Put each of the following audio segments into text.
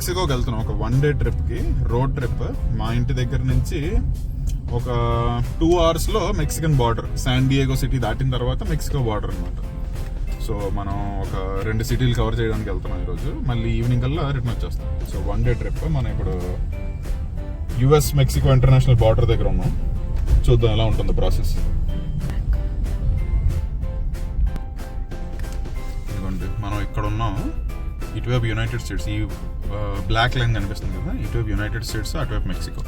మెక్సికోకి వెళ్తున్నాం ఒక 1 డే ట్రిప్కి, రోడ్ ట్రిప్. మా ఇంటి దగ్గర నుంచి ఒక 2 hours లో Mexican border, San Diego city దాటిన తర్వాత మెక్సికో బార్డర్ అనమాట. సో మనం ఒక 2 సిటీలు కవర్ చేయడానికి వెళ్తున్నాం ఈరోజు. మళ్ళీ ఈవినింగ్ కల్లా రిటర్న్ వచ్చేస్తాం. So 1 day trip. మనం ఇప్పుడు యుఎస్ మెక్సికో ఇంటర్నేషనల్ బార్డర్ దగ్గర ఉన్నాం. చూద్దాం ఎలా ఉంటుందో ప్రాసెస్. ఇదిగోండి మనం ఇక్కడ ఉన్నాం. ఇటువైపు యునైటెడ్ స్టేట్స్, ఈ బ్లాక్ లైన్ కనిపిస్తుంది కదా, ఇటువైపు యునైటెడ్ స్టేట్స్, అటువైపు మెక్సికో.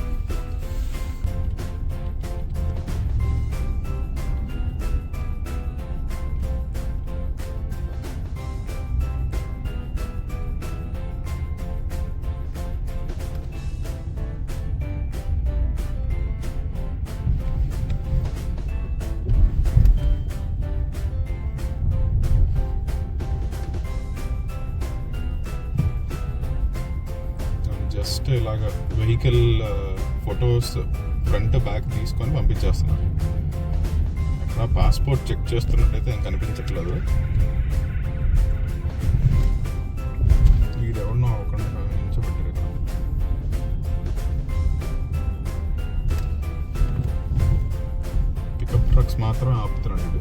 జస్ట్ ఇలాగా వెహికల్ ఫొటోస్ ఫ్రంట్ బ్యాక్ తీసుకొని పంపించేస్తున్నారు. అక్కడ పాస్పోర్ట్ చెక్ చేస్తున్నట్టయితే ఏం కనిపించట్లేదు. వీడెవరినో ఒక నిల్చోబెట్టారు ఇక్కడ. పికప్ ట్రక్స్ మాత్రం ఆపుతున్నాడు ఇది.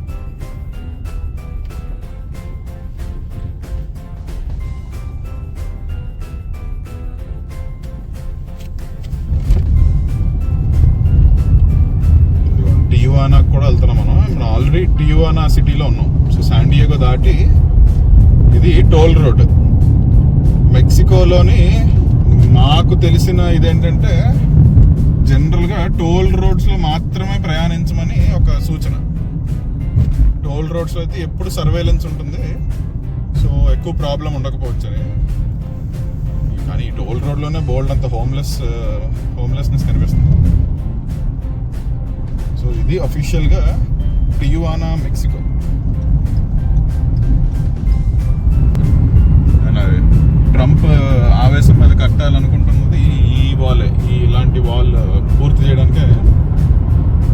టియువానాకు కూడా వెళ్తున్నాం మనం. ఇప్పుడు ఆల్రెడీ టియువానా సిటీలో ఉన్నాం. సో శాన్ డియేగో దాటి ఇది టోల్ రోడ్. మెక్సికోలోని నాకు తెలిసిన ఇదేంటంటే జనరల్గా టోల్ రోడ్స్లో మాత్రమే ప్రయాణించమని ఒక సూచన. టోల్ రోడ్స్లో అయితే ఎప్పుడు సర్వేలెన్స్ ఉంటుంది, సో ఎక్కువ ప్రాబ్లం ఉండకపోవచ్చని. కానీ ఈ టోల్ రోడ్లోనే బోల్డ్ అంత హోమ్లెస్నెస్ కనిపిస్తుంది. సో ఇది అఫీషియల్గా టియువానా మెక్సికో. ట్రంప్ ఆవేశం మీద కట్టాలనుకుంటున్నది ఈ వాల్, ఇలాంటి వాల్ పూర్తి చేయడానికే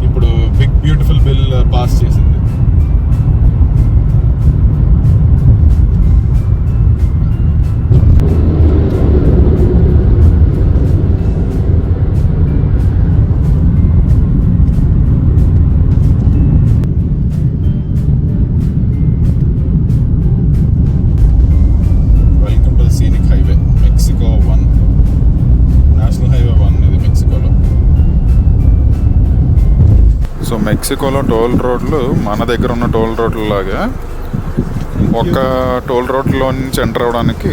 ఇప్పుడు బిగ్ బ్యూటిఫుల్ బిల్ పాస్ చేసింది. సో మెక్సికోలో టోల్ రోడ్లు మన దగ్గర ఉన్న టోల్ రోడ్ల లాగా ఒక టోల్ రోడ్లో నుంచి ఎంటర్ అవ్వడానికి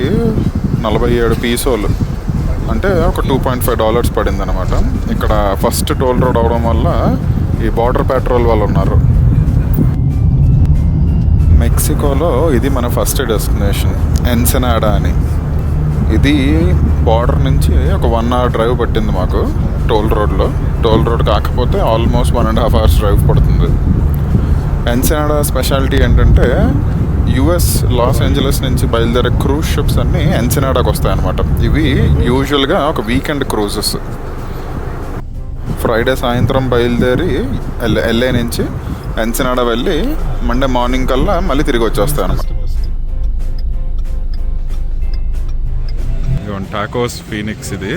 47 పీసోలు, అంటే ఒక $2.5 పడింది అనమాట. ఇక్కడ ఫస్ట్ టోల్ రోడ్ అవడం వల్ల ఈ బార్డర్ పెట్రోల్ వాళ్ళు ఉన్నారు. మెక్సికోలో ఇది మన ఫస్ట్ డెస్టినేషన్, ఎన్సెనాడా అని. ఇది బార్డర్ నుంచి ఒక 1 hour డ్రైవ్ పట్టింది మాకు టోల్ రోడ్లో. టోల్ రోడ్ కాకపోతే ఆల్మోస్ట్ 1.5 hours డ్రైవ్ పడుతుంది. ఎన్సెనాడా స్పెషాలిటీ ఏంటంటే యుఎస్ లాస్ ఏంజలస్ నుంచి బయలుదేరే క్రూజ్ షిప్స్ అన్నీ ఎన్సెనాడాకి వస్తాయన్నమాట. ఇవి యూజువల్గా ఒక వీకెండ్ క్రూజెస్. ఫ్రైడే సాయంత్రం బయలుదేరి ఎల్ఏ నుంచి ఎన్సెనాడా వెళ్ళి మండే మార్నింగ్ కల్లా మళ్ళీ తిరిగి వచ్చేస్తాయి అన్నమాట. టాకోస్ ఫీనిక్స్ ఇది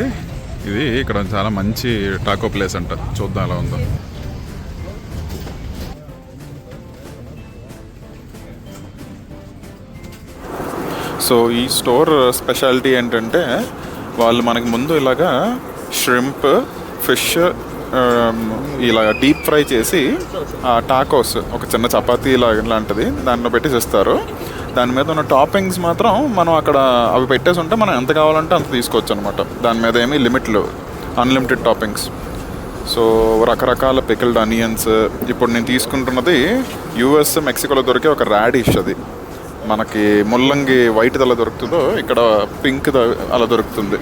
ఇక్కడ చాలా మంచి టాకో ప్లేస్ అంట. చూద్దాం ఎలా ఉందో. సో ఈ స్టోర్ స్పెషాలిటీ ఏంటంటే వాళ్ళు మనకి ముందు ఇలాగా ష్రింప్, ఫిష్ ఇలా డీప్ ఫ్రై చేసి ఆ టాకోస్ ఒక చిన్న చపాతీ లాంటిది దాంట్లో పెట్టి చేస్తారు. దాని మీద ఉన్న టాపింగ్స్ మాత్రం మనం అక్కడ అవి పెట్టేసి ఉంటే మనం ఎంత కావాలంటే అంత తీసుకోవచ్చు అనమాట. దాని మీద ఏమీ లిమిట్ లేవు, అన్లిమిటెడ్ టాపింగ్స్. సో రకరకాల పికిల్డ్ అనియన్స్. ఇప్పుడు నేను తీసుకుంటున్నది యుఎస్ మెక్సికోలో దొరికే ఒక రాడిష్. అది మనకి ముల్లంగి వైట్ అలా దొరుకుతుందో ఇక్కడ పింక్ అలా దొరుకుతుంది.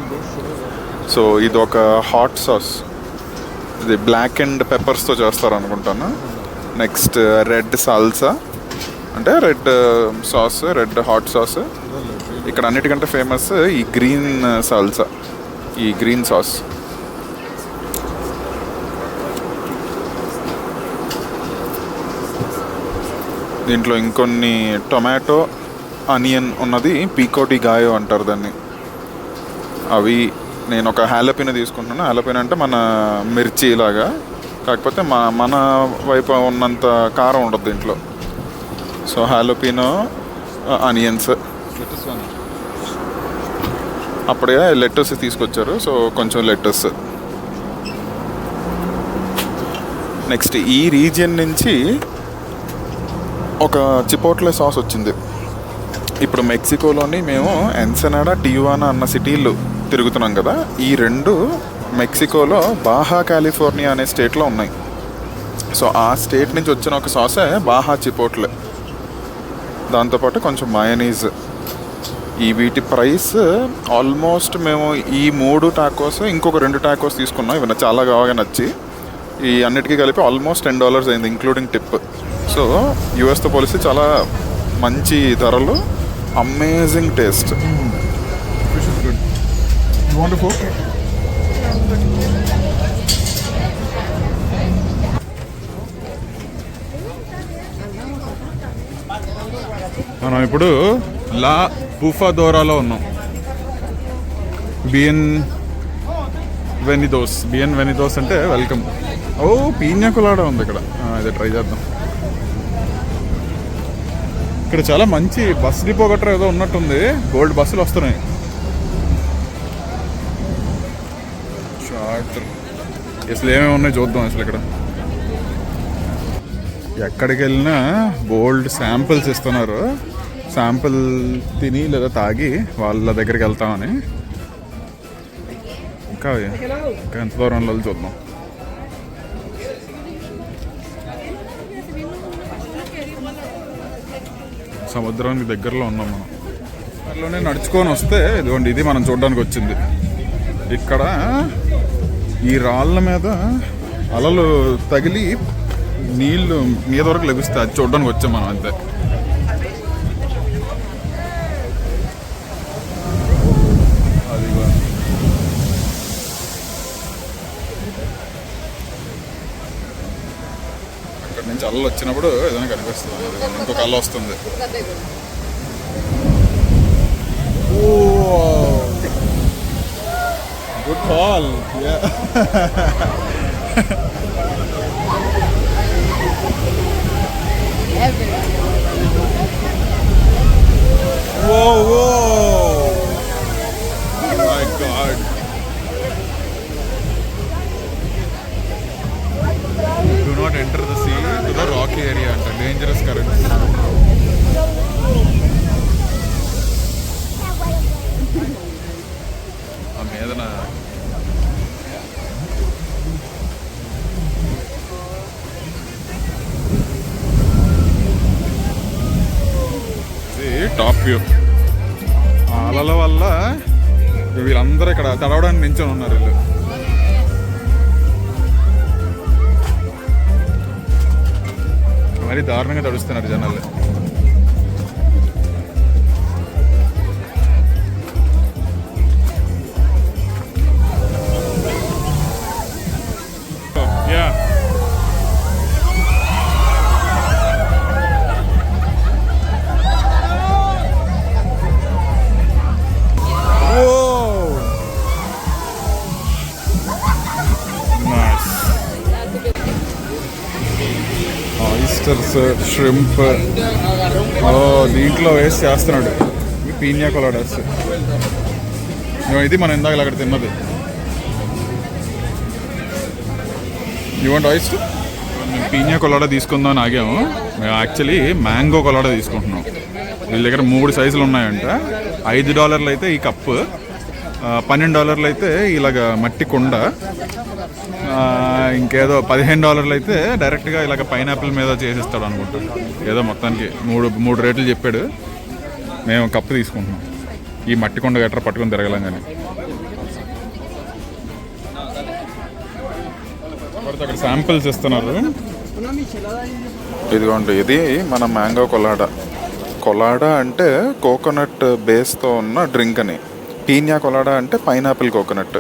సో ఇది ఒక హాట్ సాస్, ఇది బ్లాక్ అండ్ పెప్పర్స్తో చేస్తారు అనుకుంటాను. నెక్స్ట్ రెడ్ సాల్సా, అంటే red sauce, red hot sauce. ఇక్కడ అన్నిటికంటే ఫేమస్ ఈ గ్రీన్ సాల్సా, ఈ గ్రీన్ సాస్. దీంట్లో ఇంకొన్ని టొమాటో, ఆనియన్ ఉన్నది, పీకోటి గాయో అంటారు దాన్ని. అవి నేను ఒక హ్యాలపినో తీసుకుంటున్నాను. హ్యాలపినో అంటే మన మిర్చి లాగా, కాకపోతే మన వైపు ఉన్నంత కారం ఉండదు దీంట్లో. సో హ్యాలపినో, ఆనియన్స్, అప్పుడే లెట్టస్ తీసుకొచ్చారు, సో కొంచెం లెట్టస్. నెక్స్ట్ ఈ రీజియన్ నుంచి ఒక చిపోట్లే సాస్ వచ్చింది. ఇప్పుడు మెక్సికోలోని మేము ఎన్సెనాడా, టియువానా అన్న సిటీలు తిరుగుతున్నాం కదా, ఈ రెండు మెక్సికోలో బాహా కాలిఫోర్నియా అనే స్టేట్లో ఉన్నాయి. సో ఆ స్టేట్ నుంచి వచ్చిన ఒక సాసే బాహా చిపోట్లే. దాంతోపాటు కొంచెం మయోనీస్. ఈ వీటి ప్రైస్ ఆల్మోస్ట్ మేము ఈ 3 టాకోస్ ఇంకొక 2 టాకోస్ తీసుకున్నాం. ఇవి చాలా బాగా నచ్చి ఈ అన్నిటికీ కలిపి ఆల్మోస్ట్ $10 అయింది ఇంక్లూడింగ్ టిప్. సో యూఎస్తో పోలిస్తే చాలా మంచి ధరలు, అమేజింగ్ టేస్ట్. మనం ఇప్పుడు లా బుఫాదోరాలో ఉన్నాం. బియన్ వెనిదోస్ అంటే వెల్కమ్. ఓ పీన్యా కొలాడా ఉంది ఇక్కడ, ఇది ట్రై చేద్దాం. ఇక్కడ చాలా మంచి బస్ డిపో గట్రా ఏదో ఉన్నట్టుంది. గోల్డ్ బస్సులు వస్తున్నాయి. షార్ట్ అసలు ఏమేమి ఉన్నాయి చూద్దాం. అసలు ఇక్కడ ఎక్కడికి వెళ్ళినా బోల్డ్ శాంపిల్స్ ఇస్తున్నారు. శాంపిల్ తిని లేదా తాగి వాళ్ళ దగ్గరికి వెళ్తామని. ఇంకా ఎంత దూరంలో చూద్దాం. సముద్రానికి దగ్గరలో ఉన్నాం మనం. దానిలోనే నడుచుకొని వస్తే ఇదిగోండి, ఇది మనం చూడడానికి వచ్చింది. ఇక్కడ ఈ రాళ్ళ మీద అలలు తగిలి నీళ్లు మీద వరకు లభిస్తాయి. అది చూడడానికి వచ్చాం మనం అంతే. అక్కడ నుంచి అలలు వచ్చినప్పుడు ఏదైనా కనిపిస్తుంది. ఇంకొక అల్ల వస్తుంది. Good call. Whoa, whoa! Oh my God! Do not enter the sea to the rocky area. Anta dangerous currents. Amedana. Top view. అలల వల్ల వీళ్ళందరూ ఇక్కడ తడవడానికి నించొని ఉన్నారు. వీళ్ళు మరీ దారుణంగా తడుస్తున్నారు జనాలు. ష్రింప్ దీంట్లో వేసి చేస్తున్నాడు. పీన్యా కొలాడాస్. ఇది మనం ఇందాక అక్కడ తిన్నది. You want oyster? మేము పీన్యా కొలాడా తీసుకుందాం అని ఆగాము. మేము యాక్చువల్లీ మ్యాంగో కొలాడా తీసుకుంటున్నాం. వీళ్ళ దగ్గర 3 సైజులు ఉన్నాయంట. $5 అయితే ఈ కప్పు, $12 అయితే ఇలాగ మట్టి కుండ, ఇంకేదో $15 అయితే డైరెక్ట్గా ఇలాగ పైనాపిల్ మీద చేసిస్తాడు అనుకుంటా. ఏదో మొత్తానికి మూడు రేట్లు చెప్పాడు. మేము కప్పు తీసుకుంటున్నాం. ఈ మట్టి కొండ గట్రా పట్టుకొని తిరగలేం కానీ. అక్కడ శాంపిల్స్ ఇస్తున్నారు. ఇదిగోండి, ఇది మన మ్యాంగో కొలాడా. కొలాడా అంటే కోకోనట్ బేస్తో ఉన్న డ్రింక్ అని. పీన్యా కొలాడా అంటే పైనాపిల్ కోకోనట్.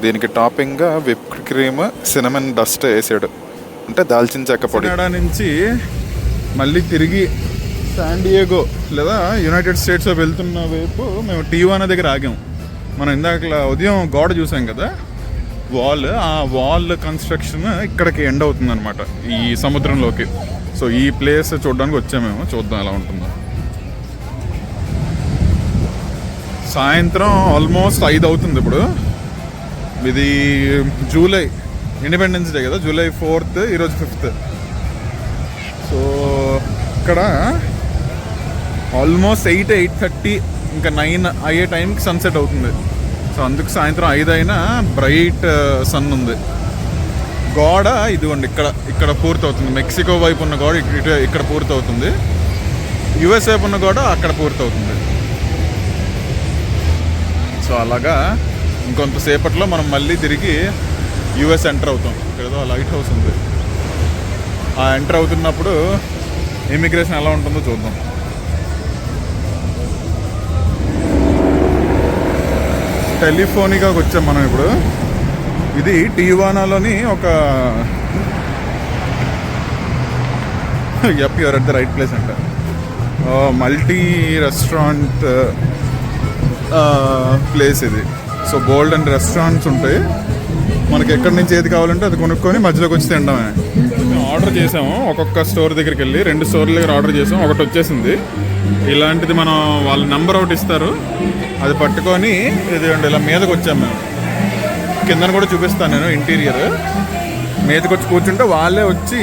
దీనికి టాపింగ్గా విప్డ్ క్రీమ్, సినమన్ డస్ట్ వేసాడు, అంటే దాల్చిన చెక్క పొడి. కెనడా నుంచి మళ్ళీ తిరిగి శాన్ డియేగో లేదా యునైటెడ్ స్టేట్స్ వెళ్తున్న వైపు మేము టియువానా దగ్గర ఆగాం. మనం ఇందాక ఉదయం గోడ చూసాం కదా, ఆ వాల్ కన్స్ట్రక్షన్ ఇక్కడికి ఎండ్ అవుతుంది అనమాట, ఈ సముద్రంలోకి. సో ఈ ప్లేస్ చూడడానికి వచ్చామేమో, చూద్దాం ఎలా ఉంటుందో. సాయంత్రం ఆల్మోస్ట్ 5 అవుతుంది ఇప్పుడు. ఇది జూలై ఇండిపెండెన్స్ డే కదా, జూలై 4th, ఈరోజు 5th. సో ఇక్కడ ఆల్మోస్ట్ 8:30 ఇంకా 9 అయ్యే టైంకి సన్సెట్ అవుతుంది. సో అందుకు సాయంత్రం 5 అయినా బ్రైట్ సన్ ఉంది. గోడ ఇదిగోండి ఇక్కడ పూర్తి అవుతుంది. మెక్సికో వైపు ఉన్న గోడ ఇక్కడ పూర్తి అవుతుంది, యుఎస్ వైపు ఉన్న గోడ అక్కడ పూర్తి అవుతుంది. సో అలాగా ఇంకొంతసేపట్లో మనం మళ్ళీ తిరిగి యుఎస్ ఎంటర్ అవుతాం. ఇక్కడ లైట్ హౌస్ ఉంది, ఆ ఎంటర్ అవుతున్నప్పుడు ఇమిగ్రేషన్ ఎలా ఉంటుందో చూద్దాం. టెలిఫోనికాకి వచ్చాం మనం ఇప్పుడు. ఇది టివానాలోని ఒక you are at the right place అంట. మల్టీ రెస్టారెంట్ ప్లేస్ ఇది. సో బోల్డ్ అండ్ రెస్టారెంట్స్ ఉంటాయి, మనకి ఎక్కడి నుంచి ఏది కావాలంటే అది కొనుక్కొని మధ్యలోకి వచ్చి తినడమే. ఆర్డర్ చేసాము ఒక్కొక్క స్టోర్ దగ్గరికి వెళ్ళి, 2 స్టోర్ల దగ్గర ఆర్డర్ చేసాము, ఒకటి వచ్చేసింది. ఇలాంటిది మనం వాళ్ళ నెంబర్ ఒకటి ఇస్తారు, అది పట్టుకొని ఇది ఇలా మీదకి వచ్చాము మేము. కిందన కూడా చూపిస్తాను నేను ఇంటీరియర్. మీదకి వచ్చి కూర్చుంటే వాళ్ళే వచ్చి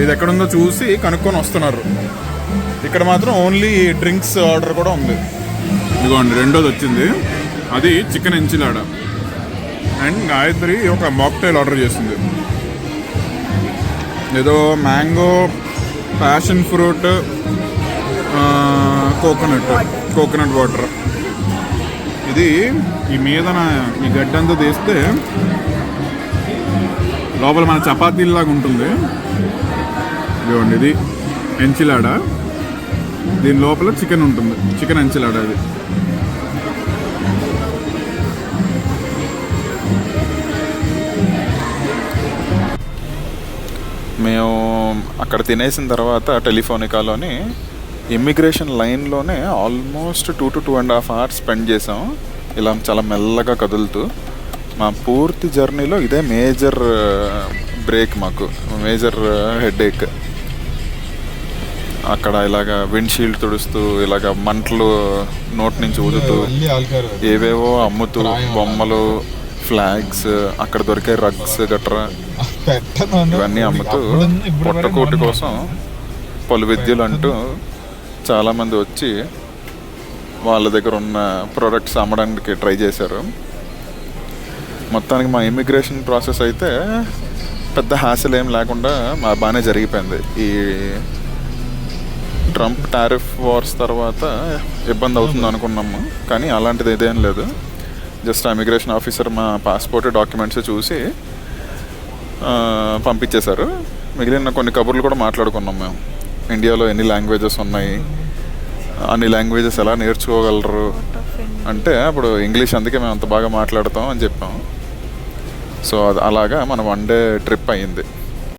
ఇది ఎక్కడుందో చూసి కనుక్కొని వస్తున్నారు. ఇక్కడ మాత్రం ఓన్లీ డ్రింక్స్ ఆర్డర్ కూడా ఉంది. ఇదిగోండి రెండోది వచ్చింది, అది చికెన్ ఎంచిలాడా. అండ్ గాయత్రి ఒక మాక్టైల్ ఆర్డర్ చేసింది, ఏదో mango, passion fruit, coconut water. ఇది ఈ మీదన ఈ గడ్డంతా తీస్తే లోపల మన చపాతీలాగా ఉంటుంది. ఇదిగోండి ఇది ఎంచిలాడా, దీని లోపల చికెన్ ఉంటుంది, చికెన్ ఎంచిలాడా. ఇది మేము అక్కడ తినేసిన తర్వాత టెలిఫోనికాలోని ఇమ్మిగ్రేషన్ లైన్లోనే ఆల్మోస్ట్ 2 to 2.5 hours స్పెండ్ చేసాం, ఇలా చాలా మెల్లగా కదులుతూ. మా పూర్తి జర్నీలో ఇదే మేజర్ బ్రేక్, మాకు మేజర్ హెడేక్. అక్కడ ఇలాగ విండ్షీల్డ్ తుడుస్తూ, ఇలాగ మంటలు నోటి నుంచి ఊదుతూ, ఏవేవో అమ్ముతూ, బొమ్మలు, ఫ్లాగ్స్, అక్కడ దొరికే రగ్స్ గట్రా ఇవన్నీ అమ్ముతూ పొట్టకూటి కోసం పలు విద్యలు అంటూ చాలామంది వచ్చి వాళ్ళ దగ్గర ఉన్న ప్రోడక్ట్స్ అమ్మడానికి ట్రై చేశారు. మొత్తానికి మా ఇమిగ్రేషన్ ప్రాసెస్ అయితే పెద్ద హ్యాసిల్ ఏం లేకుండా బాగానే జరిగిపోయింది. ఈ ట్రంప్ టారిఫ్ వార్స్ తర్వాత ఇబ్బంది అవుతుంది అనుకున్నాము, కానీ అలాంటిది ఇదేం లేదు. జస్ట్ ఇమిగ్రేషన్ ఆఫీసర్ మా పాస్పోర్ట్, డాక్యుమెంట్స్ చూసి పంపించేశారు. మిగిలిన కొన్ని కబుర్లు కూడా మాట్లాడుకున్నాం మేము. ఇండియాలో ఎన్ని లాంగ్వేజెస్ ఉన్నాయి, అన్ని లాంగ్వేజెస్ ఎలా నేర్చుకోగలరు అంటే, అప్పుడు ఇంగ్లీష్ అందుకే మేము అంత బాగా మాట్లాడతాం అని చెప్పాం. సో అలాగా మన 1 day ట్రిప్ అయ్యింది.